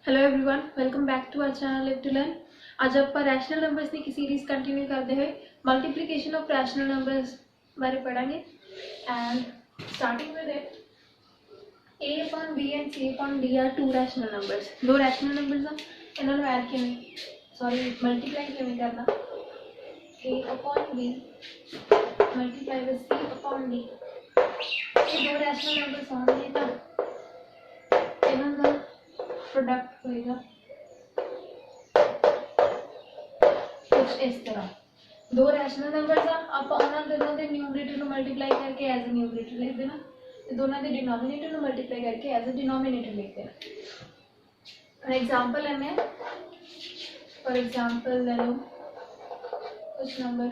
Hello everyone, welcome back to our channel live to learn. आज आप rational numbers की series continue करते हुए मल्टीप्लिकेशन ऑफ रैशनल नंबर्स बारे पढ़ांगे। And starting with it, a upon b and c upon d are two rational numbers। दो rational numbers हैं, इन्होंने ऐड किए मल्टीप्लाई किए करना a upon b multiply with c upon d। ये दो रैशनल नंबर्स होंगे ना, इन्हों प्रोडक्ट होएगा कुछ इस तरह। दो रैशनल नंबर्स हैं, आप उन्होंने दोनों के न्यूमरेटर को मल्टीप्लाई करके एज ए न्यूमरेटर लिख देना, दोनों के डिनोमिनेटर को मल्टीप्लाई करके एज ए डिनोमिनेटर लिख देना। फॉर एग्जांपल लेने, फॉर एग्जांपल ले लो कुछ number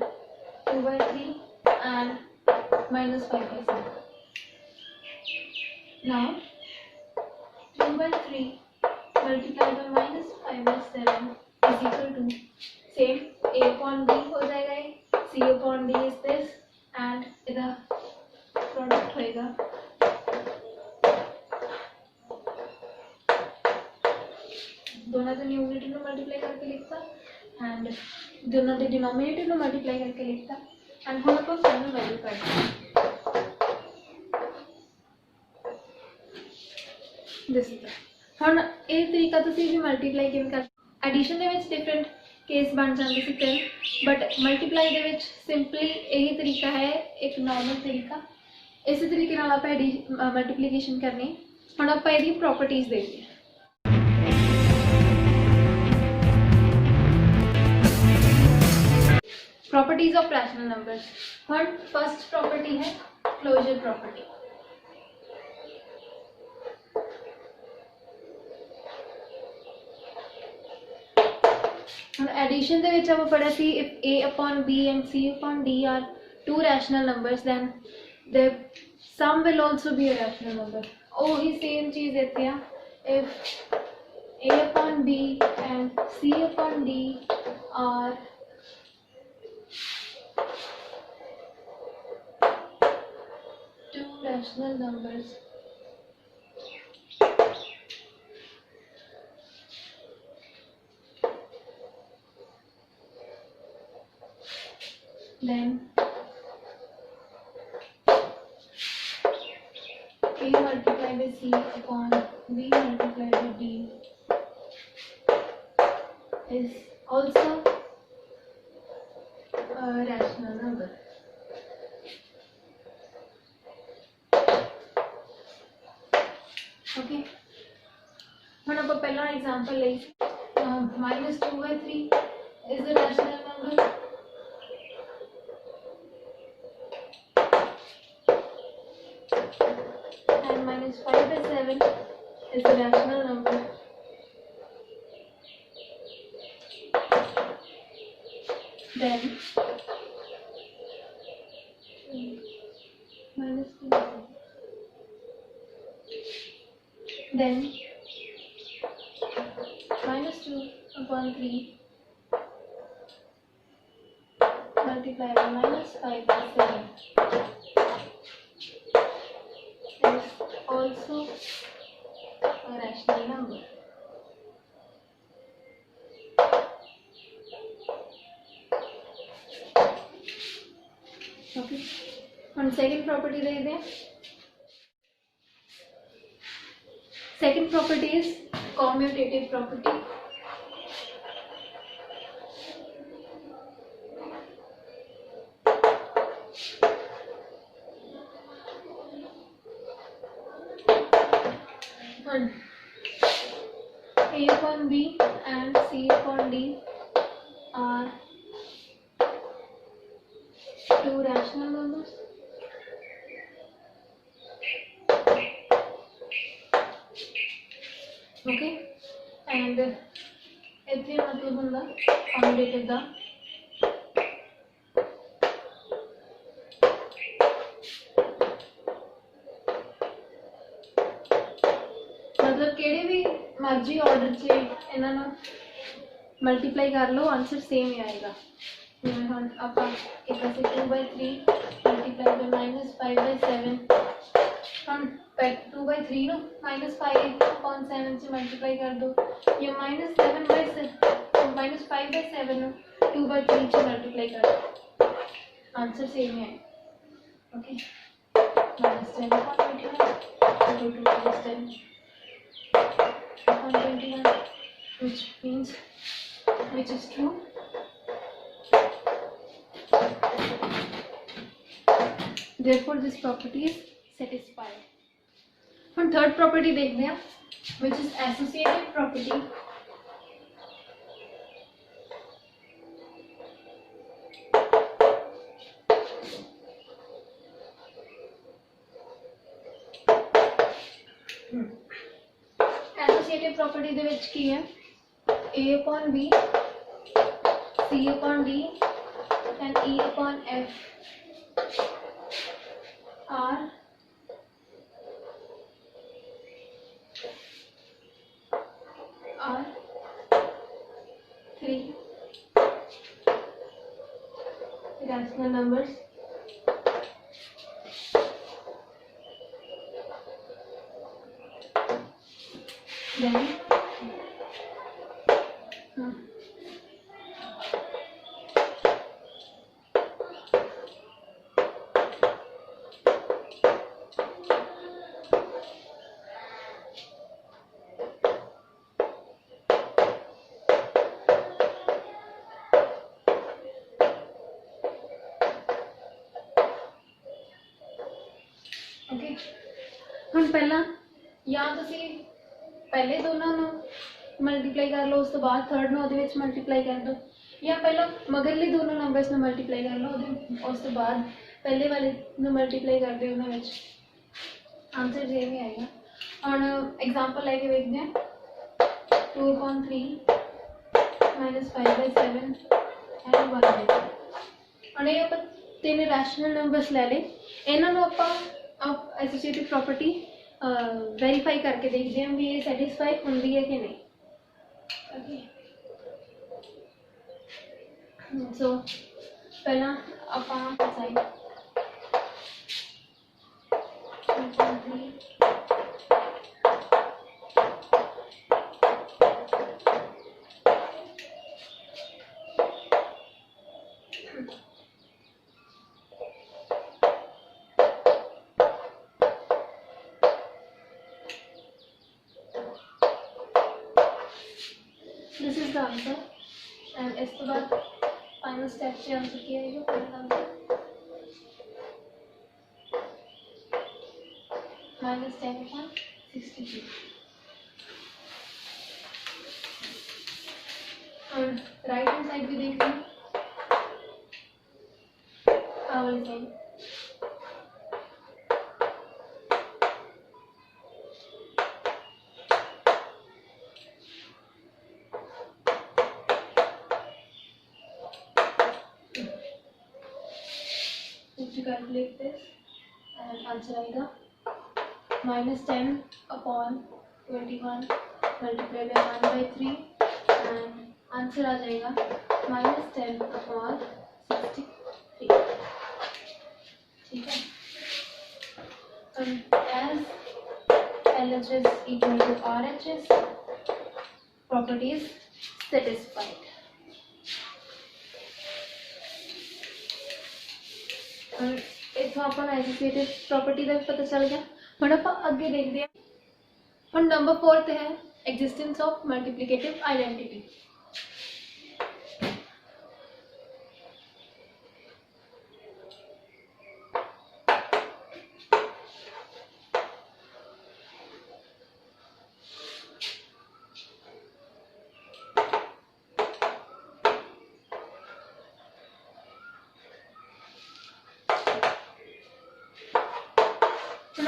2/3 and -5/7। Now 2/3 multiplied by -5/7 is equal to same a upon b हो जाएगा, ये c upon d is this and इधर प्रोडक्ट होएगा दोनों के न्यूमरेटर को मल्टीप्लाई करके लिखता एंड दोनों के डिनोमिनेटर को मल्टीप्लाई करके लिखता एंड हम अपन फाइनल वैल्यू करते दिस इज ਹੁਣ ਇਹ ਤਰੀਕਾ ਤੁਸੀਂ ਵੀ ਮਲਟੀਪਲਾਈ ਕਿਵੇਂ ਕਰ ਐਡੀਸ਼ਨ ਦੇ ਵਿੱਚ ਡਿਫਰੈਂਟ ਕੇਸ ਬਣ ਜਾਂਦੇ ਸੀ ਫਿਰ, ਬਟ ਮਲਟੀਪਲਾਈ ਦੇ ਵਿੱਚ ਸਿੰਪਲੀ ਇਹੀ ਤਰੀਕਾ ਹੈ, ਇੱਕ ਨਾਰਮਲ ਤਰੀਕਾ। ਇਸੇ ਤਰੀਕੇ ਨਾਲ ਆਪਾਂ ਮਲਟੀਪਲੀਕੇਸ਼ਨ ਕਰਨੀ। ਹੁਣ ਆਪਾਂ ਇਹਦੀ ਪ੍ਰੋਪਰਟੀਜ਼ ਦੇਖਦੇ ਹਾਂ। Properties of rational numbers. ਹੁਣ फर्स्ट प्रॉपर्टी है क्लोजर प्रॉपर्टी। एडिशन ਦੇ ਵਿੱਚ ਆਪਾਂ ਪੜਿਆ ਸੀ if a upon b and c upon d are two rational numbers then the sum will also be a rational number। ਉਹੀ same ਚੀਜ਼ ਇੱਥੇ ਆ, if a upon b and c upon d are two rational numbers then a multiplied by c upon b multiplied by d is also a rational number। okay, ਹੁਣ ਆਪਾਂ ਪਹਿਲਾ example ਲਈ -2/3 is a rational number and -5/7 is a rational number। Then then -2/3 multiplied by -5/7 is also a rational number। okay, on second property देखते हैं। second property is commutative property। a upon b and c upon d are two rational numbers। okay, and ਇੱਥੇ ਮਤਲਬ ਹੁੰਦਾ commutative ਦਾ मतलब ਕਿਹੜੇ ਵੀ ਮਰਜ਼ੀ order 'ਚ ਇਹਨਾਂ ਨੂੰ ਮਲਟੀਪਲਾਈ ਕਰ ਲਓ, ਆਨਸਰ ਸੇਮ ਹੀ ਆਏਗਾ। ਜਿਵੇਂ ਹੁਣ ਆਪਾਂ ਕੀਤਾ ਸੀ 2/3 ਮਲਟੀਪਲਾਈ ਬਾਈ -5/7 हम 2/3 नो -5/7 से मल्टीप्लाई कर दो, या -5/7 नो 2/3 से मल्टीप्लाई कर दो, आंसर सेम है। Okay, -10/21 equal to -10/21, which is true. Therefore this property is satisfied. हम थर्ड प्रॉपर्टी देखते हैं, which is associative property. Associative property ਦੇ ਵਿੱਚ ਕੀ ਹੈ, A/B C/D and E/F are three rational numbers then okay. हम पहला या ਤੁਸੀਂ पहले दोनों मल्टीप्लाई कर लो, उस तो बाद थर्ड में मल्टीप्लाई कर दो, या पहला मगरले दोनों नंबर्स में मल्टीप्लाई कर लो, उस तो बाद पहले वाले में मल्टीप्लाई कर दो, उन्होंने आंसर जे भी आएगा। और एग्जांपल लेके देखते हैं, 2/3 -5/7 एंड 1/3। और ये आप तीन रैशनल नंबर्स ले लें, इन्होंने आप एसोसिएटिव प्रॉपर्टी वेरीफाई करके देखते हैं भी ये सैटिस्फाई होंगी है कि नहीं। ओके, सो पहला आप side this is the answer and इस तो बाद फाइनल स्टेप से आंसर किया जाएगा फाइनल आंसर -10/63। और राइट हैंड साइड भी देख लें, वाली side to calculate this and answer आएगा -10/21 multiplied by 1/3 and आंसर आ जाएगा -10/63। ठीक है, as LHS equal to RHS, property is satisfied। इतना अपन एसोसिएटिव प्रॉपर्टी का पता चल गया। हम आप अगे देखते हैं, हम नंबर 4 है एग्जिस्टेंस ऑफ मल्टीप्लिकेटिव आइडेंटिटी।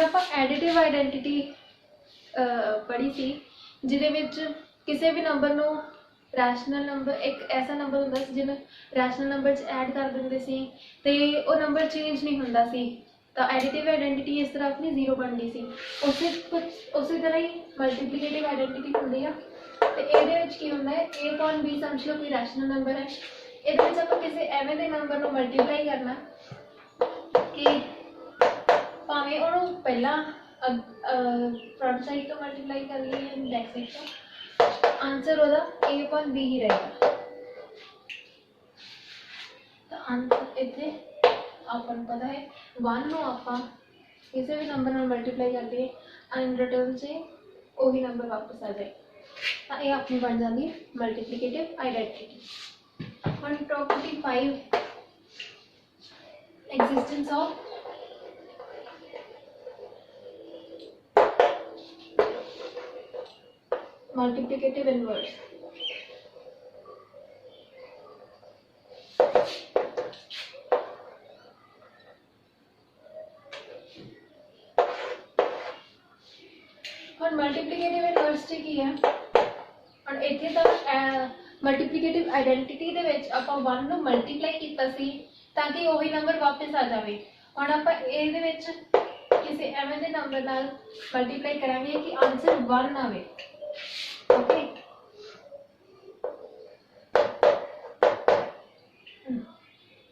ਆਪਾਂ ਐਡੀਟਿਵ ਆਈਡੈਂटिटी पढ़ी सी, जिहदे विच किसी भी नंबर नूं रैशनल नंबर, एक ऐसा नंबर हुंदा सी जिन्हें रैशनल नंबर च ऐड कर दिंदे सी ते वो नंबर चेंज नहीं हुंदा सी, तो एडिटिव आइडेंटिटी इस तरह अपनी 0 बनती सी। उसी तरह ही मल्टीप्लीकेटिव आइडेंटिटी हुंदी आ, ते इहदे विच की हुंदा है, A/B समझ लो कोई रैशनल नंबर है, इहदे विच आपां किसी एवें दे नंबर मल्टीप्लाई करना कि भावें उहनूं पहला फ्रंट साइड तो मल्टीप्लाई कर लिए बैक साइड तो आंसर होगा a/b ही रहेगा। तो आंसर इतने अपन पता है 1 ਨੂੰ ਆਪਾਂ ਕਿਸੇ ਵੀ ਨੰਬਰ ਨਾਲ ਮਲਟੀਪਲਾਈ ਕਰਦੇ ਐਂਡ ਰਿਟਰਨ से ਉਹੀ ਨੰਬਰ ਵਾਪਸ ਆ ਜਾਏ ਤਾਂ ਇਹ ਆਪਣੀ ਬਣ ਜਾਂਦੀ ਹੈ ਮਲਟੀਪਲੀਕੇਟਿਵ ਆਈਡੈਂਟੀਟੀ। ਹੁਣ property 5 existence of multiplicative inverse। और मल्टीप्लिकेटिव इनवर्स की है और इतने तक मल्टीप्लिकेटिव आइडेंटिटी दे विच आपां 1 ਨੂੰ मल्टीप्लाई कीता सी ताकि वही नंबर वापस आ जाए। हुण आपां इहदे विच किसी एवें दे नंबर नाल मल्टीप्लाई करांगे कि आंसर 1 आवे। ओके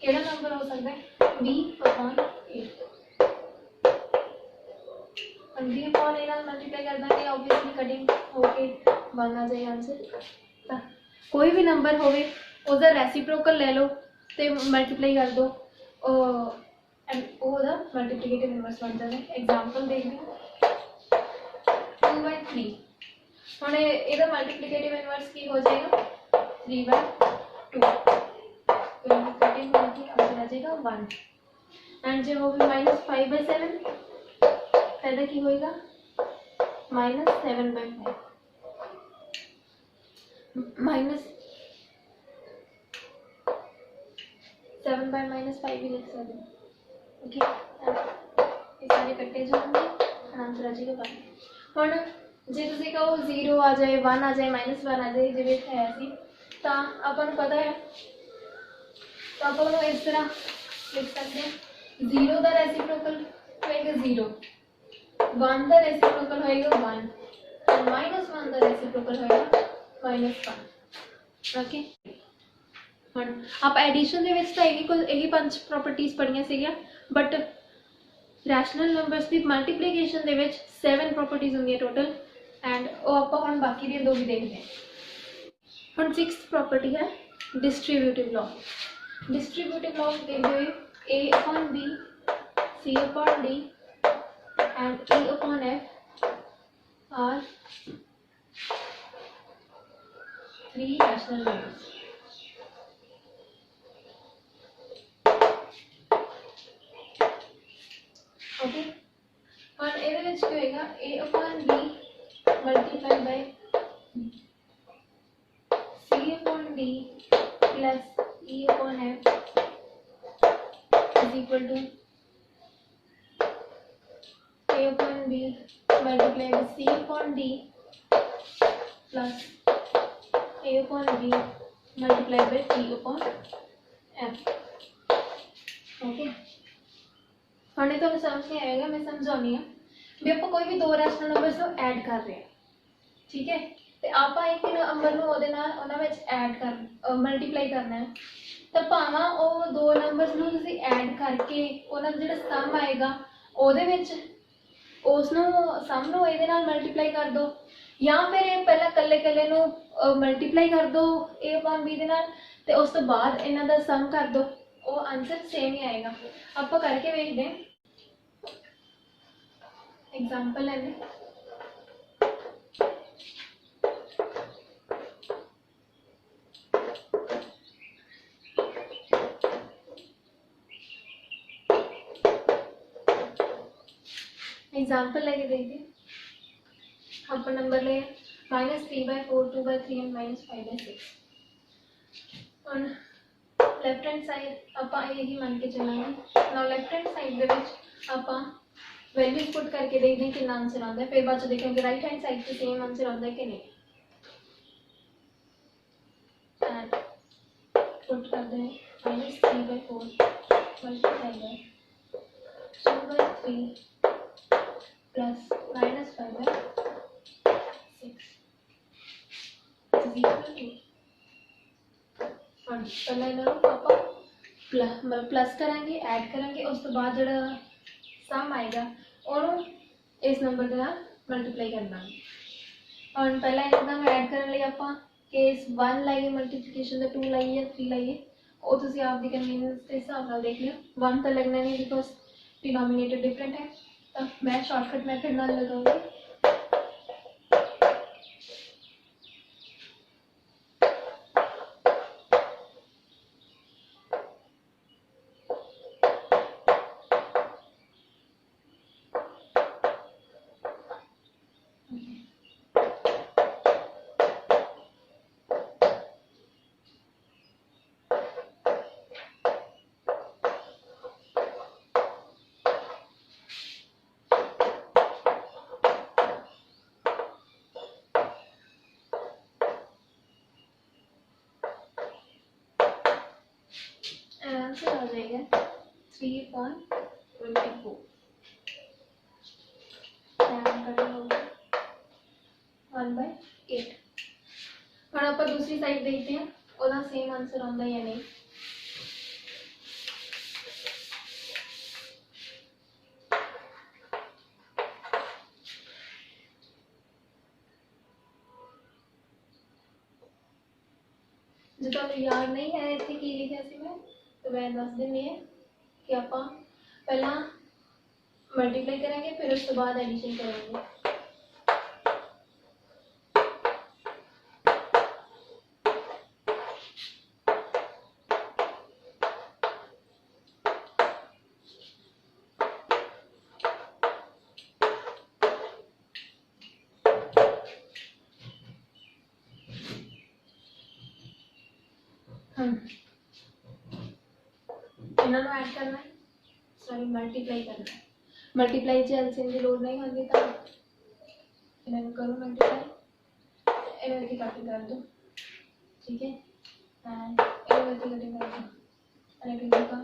केड़ा नंबर हो सकता है b/a b अपॉन ए नाल मल्टीप्लाई कर देंगे ऑब्वियसली कटिंग होके 1 आ जाए आंसर। कोई भी नंबर होवे उसका रेसिप्रोकल ले लो ते मल्टीप्लाई कर दो ओदा मल्टीप्लिकेटिव इनवर्स बन जाता है। एग्जांपल देख लो 2/3 ਹੁਣ ਇਹਦਾ मल्टीप्लिकेटिव इनवर्स की हो जाएगा 3/2 तो कटिंग होगी आंसर आ जाएगा 1 एंड जो होगी -5/7 पैदा की होएगा -7/5 -7 by -5 भी लिख सकते हैं। ओके ये सारे कट्टे जाएंगे आंसर आ जाएगा 1। ਹੁਣ जे तुसीं कहो 0 आ जाए 1 आ जाए -1 आ जाए जिवें है सी तो आपां नूं पता है तो आपां नूं इस तरह लिख सकते हैं 0 का रेसिप्रोकल होएगा 0 1 का रेसिप्रोकल होएगा 1 और -1 का रेसिप्रोकल होएगा -1। ओके ਹੁਣ आप एडिशन ਦੇ ਵਿੱਚ ਤਾਂ ਇਹੀ 5 प्रॉपर्टीज पढ़ियां ਸੀਗੀਆਂ बट रैशनल नंबर्स की मल्टीप्लिकेशन ਦੇ ਵਿੱਚ 7 प्रॉपर्टीज ਹੁੰਦੀਆਂ टोटल एंड वो आप हम बाकी दी दो भी देखते हैं। हम 6th प्रॉपर्टी है डिस्ट्रीब्यूटिव लॉ। डिस्ट्रीब्यूटिव लॉ देखते हुए a/b c/d and e/f are 3 rational numbers. Okay और ਇਹਦੇ ਵਿੱਚ ਕੀ ਹੋਏਗਾ a/b multiply by c/d plus e/f is equal to a/b multiply by c/d plus a/b multiply by t/f। Okay हमने तो समझ नहीं आएगा मैं समझानी हूँ भी आप कोई भी दो रैशनल नंबर्स को ऐड कर रहे हैं ठीक है तो आप एक नंबर ਨੂੰ ਉਹਦੇ ਨਾਲ ਉਹਨਾਂ ਵਿੱਚ ਐਡ ਕਰ ਮਲਟੀਪਲਾਈ ਕਰਨਾ ਹੈ ਤਾਂ ਭਾਵੇਂ ਉਹ ਦੋ ਨੰਬਰਸ ਨੂੰ ਤੁਸੀਂ ਐਡ ਕਰਕੇ ਉਹਨਾਂ ਦਾ ਜਿਹੜਾ ਸਮ ਆਏਗਾ ਉਹਦੇ ਵਿੱਚ ਉਸ ਨੂੰ ਸਮ ਨੂੰ ਇਹਦੇ ਨਾਲ ਮਲਟੀਪਲਾਈ ਕਰ ਦਿਓ ਜਾਂ ਫਿਰ ਇਹ ਪਹਿਲਾਂ ਇਕੱਲੇ ਨੂੰ ਮਲਟੀਪਲਾਈ ਕਰ ਦਿਓ a/b ਦੇ ਨਾਲ ਤੇ ਉਸ ਤੋਂ ਬਾਅਦ ਇਹਨਾਂ ਦਾ ਸਮ ਕਰ ਦਿਓ ਉਹ ਆਨਸਰ ਸੇਮ ਹੀ ਆਏਗਾ। ਆਪਾਂ ਕਰਕੇ ਵੇਖਦੇ ਹਾਂ एग्जाम्पल है एग्जाम्पल लेके देखिए आप नंबर ले -3/4 2/3 एंड -5/6 और लेफ्ट हैंड साइड आप यही मान के चलेंगे ना लेफ्ट हैंड साइड दे विच आप वैल्यूज पुट करके देखते हैं कितना आंसर आता है फिर बाद देखेंगे राइट हैंड साइड पे सेम आंसर आता है कि नहीं एंड पुट करते हैं -3/4 multiply by 2/3 plus -5/6 is equal to पहले इन्होंने आप प्लस करेंगे ऐड करेंगे उस तो बाद जो सम आएगा और इस नंबर के नाल मल्टीप्लाई करना। और पहला एकदम ऐड करने लिए ਆਪਾਂ केस 1 लाइए मल्टीप्लिकेशन द 2 लाइए या 3 लाइए वो ਤੁਸੀਂ ਆਪ ਦੀ ਕਨਵੀਨੀਅੰਸ ਦੇ ਹਿਸਾਬ ਨਾਲ ਦੇਖ ਲਿਓ। 1 ਤਾਂ लगना नहीं बिकॉज डिनोमिनेटर डिफरेंट है, तो मैं शॉर्टकट मेथड नाल लगाऊंगी। आंसर आ जाएगा 3/24 1/8। हम आप दूसरी साइड देखते हैं और सेम आंसर आता या नहीं। जो तो याद नहीं है इतने की लिखा सी मैं, तो मैं दस देनी है कि आप पहला मल्टीप्लाई करेंगे फिर उसके बाद एडिशन करेंगे। इन्होंने ऐड करना है, सॉरी मल्टीप्लाई करना है। मल्टीप्लाई से एलसीएम की लोड़ नहीं होगी, तो इन्हें करो मल्टीप्लाई, इन्हें की कटिंग कर दो, ठीक है। एंड इन्हें की कटिंग कर दो, इन्हें कितना का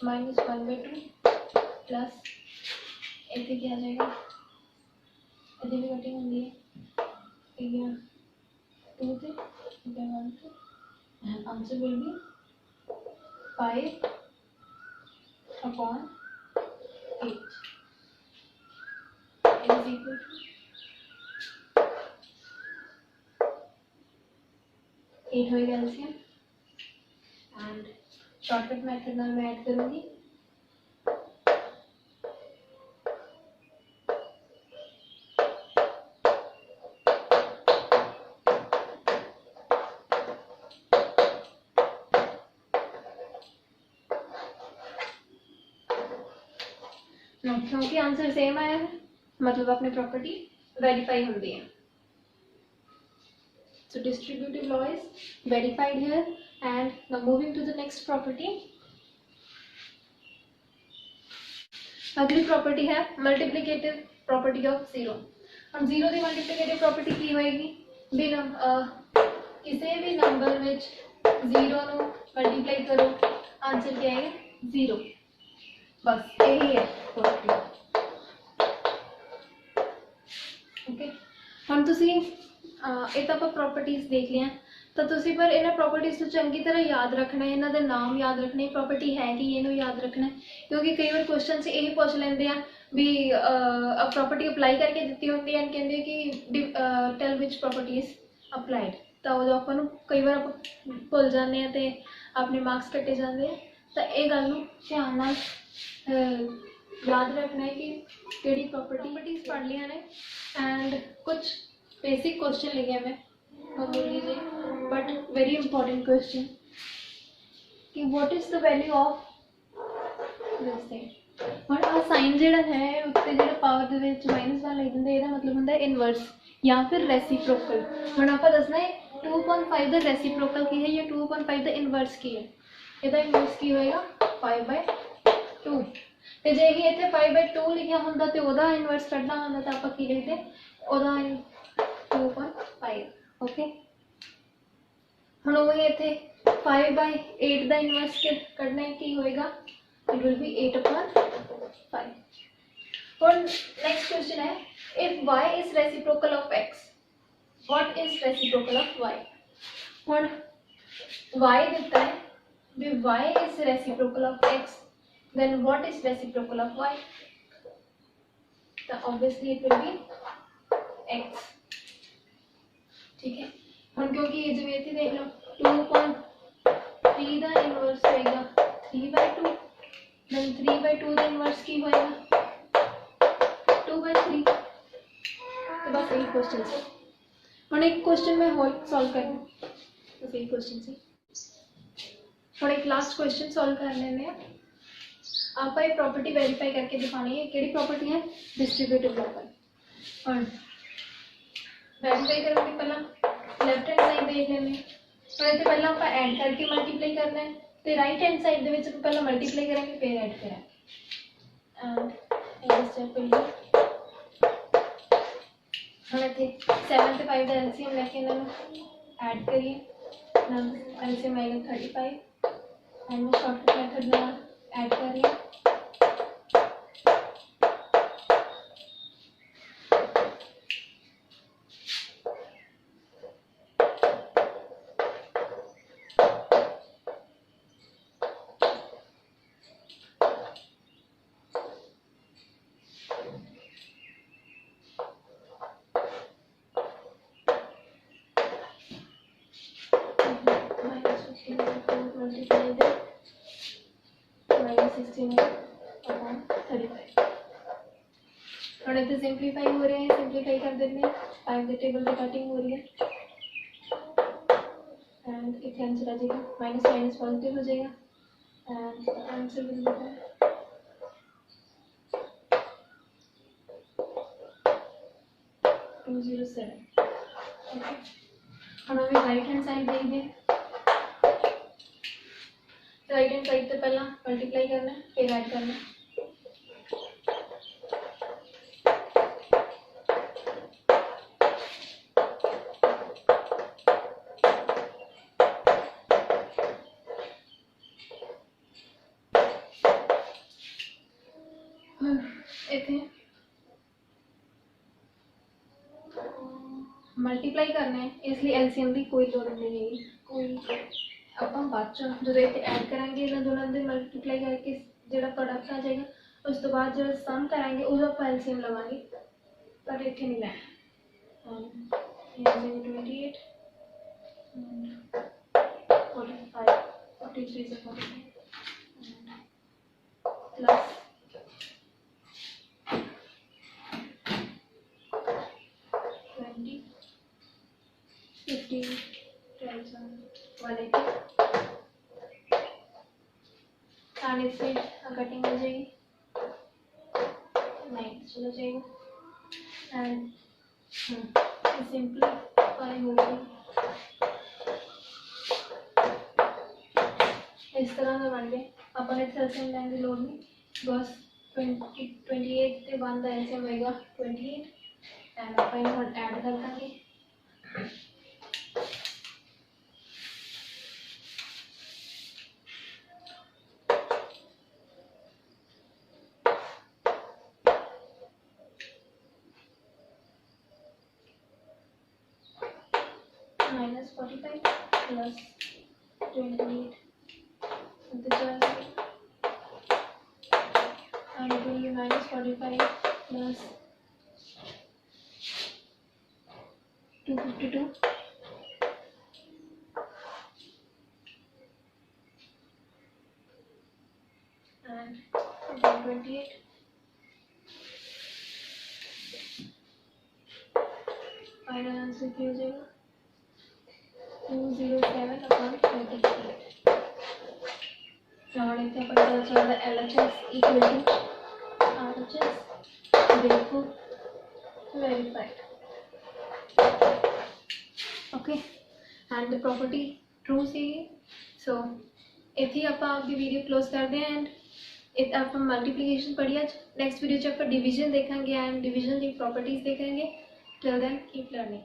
-1/2 प्लस इतने क्या आ जाएगा, इतनी भी कटिंग होगी है, ठीक है 2 थे, ठीक है 1 थे, and answer will be 5/8 is equal to 8 होएगा एलसीएम। एंड शॉर्टकट मेथड में मैं ऐड करूंगी क्योंकि आंसर सेम आया है मतलब अपनी प्रॉपर्टी वेरीफाई होती है। So distributive law is verified here, and now moving to the next property. अगली प्रॉपर्टी है मल्टीप्लिकेटिव प्रॉपर्टी ऑफ जीरो। हम जीरो की मल्टीप्लिकेटिव प्रॉपर्टी की होएगी भी किसी भी नंबर में जीरो नु मल्टीप्लाई करो आंसर क्या है जीरो, बस यही है प्रॉपर्टी। ओके हम तुसी ਇਹ ਤਾਂ ਆਪਾਂ ਪ੍ਰੋਪਰਟੀਜ਼ ਦੇਖ ਲਿਆ, ਤਾਂ ਤੁਸੀਂ ਪਰ ਇਹਨਾਂ ਪ੍ਰੋਪਰਟੀਜ਼ ਨੂੰ ਚੰਗੀ ਤਰ੍ਹਾਂ ਯਾਦ ਰੱਖਣਾ ਹੈ, ਇਹਨਾਂ ਦੇ ਨਾਮ ਯਾਦ ਰੱਖਣੇ, ਪ੍ਰੋਪਰਟੀ ਹੈ ਕਿ ਇਹਨੂੰ ਯਾਦ ਰੱਖਣਾ, ਕਿਉਂਕਿ ਕਈ ਵਾਰ ਕੁਐਸਚਨ 'ਚ ਇਹ ਪੁੱਛ ਲੈਂਦੇ ਆ ਵੀ ਪ੍ਰੋਪਰਟੀ ਅਪਲਾਈ ਕਰਕੇ ਦਿੱਤੀ ਹੁੰਦੀ ਹੈ, ਕਹਿੰਦੇ ਕਿ ਟੈਲ ਵਿਚ ਪ੍ਰੋਪਰਟੀ ਇਜ਼ ਅਪਲਾਈਡ, ਤਾਂ ਉਦੋਂ ਆਪਾਂ ਨੂੰ ਕਈ ਵਾਰ ਆਪਾਂ ਭੁੱਲ ਜਾਂਦੇ ਹਾਂ ਅਤੇ ਆਪਣੇ ਮਾਰਕਸ ਕੱਟੇ ਜਾਂਦੇ ਆ। ਤਾਂ ਇਹ ਗੱਲ ਨੂੰ ਧਿਆਨ ਨਾਲ याद रखना है कि केड़ी प्रॉपर्टीज पढ़ लिया ने, एंड कुछ बेसिक क्वेश्चन लिखे मैं बोल लीजिए, बट वेरी इंपॉर्टेंट क्वेश्चन कि what is the value of this thing. और आ साइन जेड़ा है उत्ते जेड़ा पावर दे विच -1 लिख दिंदे, ਇਹਦਾ मतलब ਹੁੰਦਾ इनवर्स या फिर रेसिप्रोकल। ਹੁਣ ਆਪਾਂ ਦੱਸਣਾ है 2/5 ਦਾ रेसिप्रोकल की है या 2/5 ਦਾ इनवर्स की है। ਇਹਦਾ इनवर्स की होएगा 5/2, ਤੇ ਜੇ ਹੀ ਇੱਥੇ 5/2 ਲਿਖਿਆ ਹੁੰਦਾ ਤੇ ਉਹਦਾ ਇਨਵਰਸ ਕੱਢਣਾ ਹੁੰਦਾ ਤਾਂ ਆਪਾਂ ਕੀ ਲਿਖਦੇ ਉਹਦਾ 2/5। ਓਕੇ ਹੁਣ ਉਹ ਇੱਥੇ 5/8 ਦਾ ਇਨਵਰਸ ਕੱਢਣਾ ਹੈ, ਕੀ ਹੋਏਗਾ ਇਟ ਵਿਲ ਬੀ 8/5। ਹੁਣ ਨੈਕਸਟ ਕੁਐਸਚਨ ਹੈ if y is reciprocal of x, what is reciprocal of y। ਹੁਣ y ਦਿੱਤਾ ਹੈ ਵੀ y is reciprocal of x, then what is reciprocal of y। तो obviously it will be x। ठीक है, हम क्योंकि ये जो थी देख लो 2.3 का इनवर्स होएगा 3/2, देन 3/2 का इनवर्स की होएगा 2/3। तो बस यही क्वेश्चन है। हम एक क्वेश्चन में होल सॉल्व करना, बस यही क्वेश्चन से हम एक लास्ट क्वेश्चन सॉल्व कर लेने हैं। आप ये प्रॉपर्टी वेरीफाई करके दिखानी है, केड़ी प्रॉपर्टी है, डिस्ट्रीब्यूटिव प्रॉपर्टी। और वेरीफाई करने पहला लेफ्ट हैंड साइड देख लेने, और इतने पहला आप ऐड करके मल्टीप्लाई करना है, तो राइट हैंड साइड दे विच पहला मल्टीप्लाई करेंगे फिर ऐड करेंगे। एंड स्टेप हम इतने 7 ਤੇ 5 ਦਾ एलसीएम लेके इन्होंने ऐड करिए, एलसीएम आएगा 35 एंड मैं शॉर्टकट मेथड में ऐड कर रही हूँ। थोड़े तो सिंप्लीफाई हो रहे हैं, सिंप्लीफाई कर देते हैं, 5 के टेबल पे कटिंग हो रही है एंड एक आंसर आ जाएगा, माइनस माइनस पॉजिटिव हो जाएगा and answer will be 207। Okay, हम अभी राइट हैंड साइड देख दें। राइट हैंड साइड से पहला मल्टीप्लाई करना है फिर ऐड करना है। मल्टीप्लाई करना है इसलिए एलसीएम की कोई लोड़ नहीं है, कोई ਆਪਾਂ ਬਾਅਦ ਚ ਜਦੋਂ ਇੱਥੇ ਐਡ ਕਰਾਂਗੇ ਇਹਨਾਂ ਦੋਨਾਂ ਦੇ ਮਲਟੀਪਲਾਈ ਕਰਕੇ ਜਿਹੜਾ ਪ੍ਰੋਡਕਟ ਆ ਜਾਏਗਾ, ਉਸ ਤੋਂ ਬਾਅਦ ਜਦੋਂ ਸਮ ਕਰਾਂਗੇ ਉਦੋਂ ਆਪਾਂ ਐਲਸੀਐਮ ਲਵਾਂਗੇ, ਪਰ ਇੱਥੇ ਨਹੀਂ ਲੈਣਾ। 28 45 43 से 45 प्लस 20 15 12 180 एंड इससे कटिंग हो जाएगी 9 चलो जाएगा एंड सिंपलीफाई हो गई। इस तरह का बन गया, अपन इतना एलसीएम लेने की लोड़ नहीं, बस 28 से 1 का एलसीएम होएगा 28 एंड अपन ऐड कर देंगे। -45 plus 28 and it will be -45 plus 252 and 128 final answer क्या हो जाएगा 207/28। हमारे इतना पता चल रहा है LHS equal to RHS, therefore verified। Okay and the property true see, so इतनी आप आपकी वीडियो क्लोज कर दें एंड आप मल्टीप्लिकेशन पढ़िए। नेक्स्ट वीडियो आप डिवीजन देखेंगे एंड डिवीजन की प्रॉपर्टीज देखेंगे। Till then keep learning.